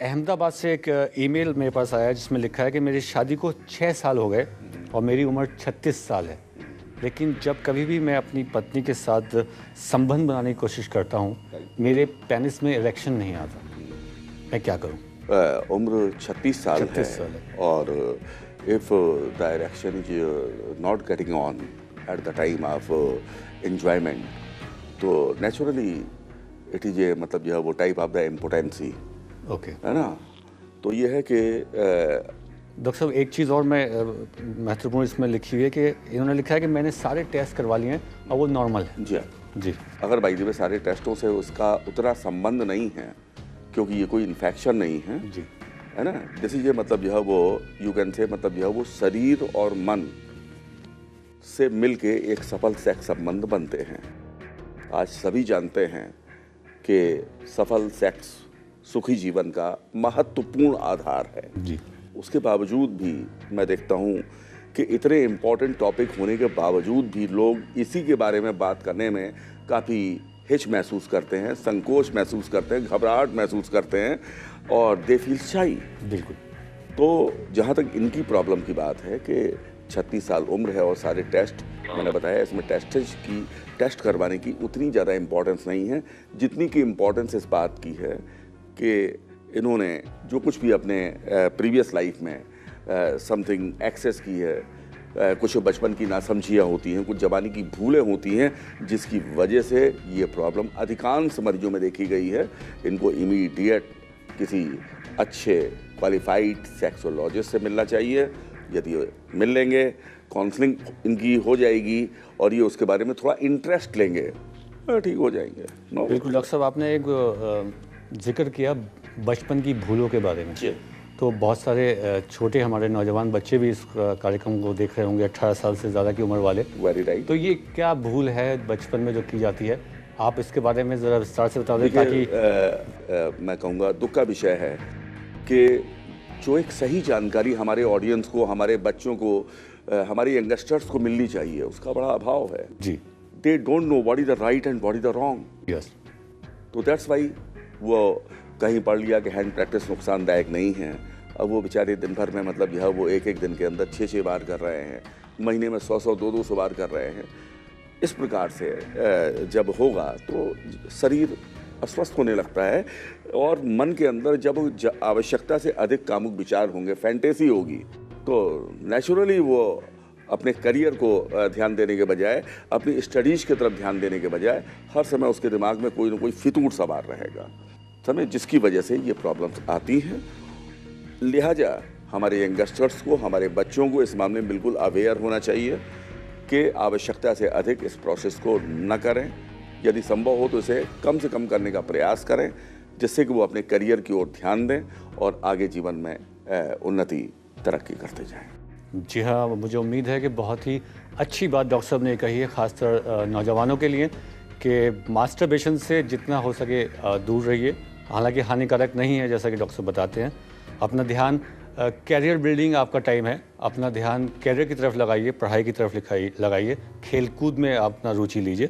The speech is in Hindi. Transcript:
अहमदाबाद से एक ईमेल मेरे पास आया जिसमें लिखा है कि मेरी शादी को 6 साल हो गए और मेरी उम्र 36 साल है, लेकिन जब कभी भी मैं अपनी पत्नी के साथ संबंध बनाने की कोशिश करता हूँ मेरे पेनिस में इरेक्शन नहीं आता। मैं क्या करूँ? उम्र 36 साल है और if the erection is not getting on at the time of enjoyment, तो नेचुरली इट इज ए मतलब जो है वो type of the impotency, okay, है ना। तो ये है कि डॉक्टर साहब एक चीज़ और मैं महत्वपूर्ण इसमें लिखी हुई है कि इन्होंने लिखा है कि मैंने सारे टेस्ट करवा लिए हैं और वो नॉर्मल है। जी जी, अगर भाई जी में सारे टेस्टों से उसका उतना संबंध नहीं है, क्योंकि ये कोई इन्फेक्शन नहीं है जी, है ना। जैसे ये मतलब जो है वो यू कैन से मतलब जो है वो शरीर और मन से मिलके एक सफल सेक्स संबंध बनते हैं। आज सभी जानते हैं कि सफल सेक्स सुखी जीवन का महत्वपूर्ण आधार है। जी, उसके बावजूद भी मैं देखता हूँ कि इतने इम्पोर्टेंट टॉपिक होने के बावजूद भी लोग इसी के बारे में बात करने में काफ़ी हिच महसूस करते हैं, संकोच महसूस करते हैं, घबराहट महसूस करते हैं और दे फील शाई। बिल्कुल। तो जहाँ तक इनकी प्रॉब्लम की बात है कि 36 साल उम्र है और सारे टेस्ट मैंने बताया, इसमें टेस्ट करवाने की उतनी ज़्यादा इम्पोर्टेंस नहीं है जितनी की इम्पोर्टेंस इस बात की है कि इन्होंने जो कुछ भी अपने प्रीवियस लाइफ में समथिंग एक्सेस की है, कुछ बचपन की नासमझियाँ होती हैं, कुछ जवानी की भूलें होती हैं, जिसकी वजह से ये प्रॉब्लम अधिकांश मरीजों में देखी गई है। इनको इमीडिएट किसी अच्छे क्वालिफाइड सेक्सोलॉजिस्ट से मिलना चाहिए। यदि मिल लेंगे, काउंसलिंग इनकी हो जाएगी और ये उसके बारे में थोड़ा इंटरेस्ट लेंगे, ठीक हो जाएंगे। बिल्कुल डॉक्टर साहब, आपने एक जिक्र किया बचपन की भूलों के बारे में, तो बहुत सारे छोटे हमारे नौजवान बच्चे भी इस कार्यक्रम को देख रहे होंगे, 18 साल से ज़्यादा की उम्र वाले। Very right. तो ये क्या भूल है बचपन में जो की जाती है, आप इसके बारे में ज़रा विस्तार से बता दें ताकि मैं कहूँगा दुख का विषय है कि जो एक सही जानकारी हमारे ऑडियंस को, हमारे बच्चों को, हमारे यंगस्टर्स को मिलनी चाहिए, उसका बड़ा अभाव है। जी, they don't know what is the right and what is the wrong. Yes, तो दैट्स वाई वो कहीं पढ़ लिया कि हैंड प्रैक्टिस नुकसानदायक नहीं है। अब वो बेचारे दिन भर में मतलब यह वो एक दिन के अंदर 6-6 बार कर रहे हैं, महीने में 100-100 200-200 बार कर रहे हैं। इस प्रकार से जब होगा तो शरीर अस्वस्थ होने लगता है और मन के अंदर जब आवश्यकता से अधिक कामुक विचार होंगे, फैंटेसी होगी, तो नेचुरली वो अपने करियर को ध्यान देने के बजाय, अपनी स्टडीज़ की तरफ ध्यान देने के बजाय हर समय उसके दिमाग में कोई ना कोई फितूर सवार रहेगा, समय जिसकी वजह से ये प्रॉब्लम्स आती हैं। लिहाजा हमारे यंगस्टर्स को, हमारे बच्चों को इस मामले में बिल्कुल अवेयर होना चाहिए कि आवश्यकता से अधिक इस प्रोसेस को न करें। यदि संभव हो तो इसे कम से कम करने का प्रयास करें, जिससे कि वो अपने करियर की ओर ध्यान दें और आगे जीवन में उन्नति तरक्की करते जाएं। जी हाँ, मुझे उम्मीद है कि बहुत ही अच्छी बात डॉक्टर साहब ने कही है, ख़ासकर नौजवानों के लिए, कि मास्टरबेशन से जितना हो सके दूर रहिए। हालांकि हानिकारक नहीं है जैसा कि डॉक्टर साहब बताते हैं। अपना ध्यान कैरियर बिल्डिंग आपका टाइम है, अपना ध्यान कैरियर की तरफ लगाइए, पढ़ाई की तरफ लगाइए, खेल कूद में अपना रुचि लीजिए।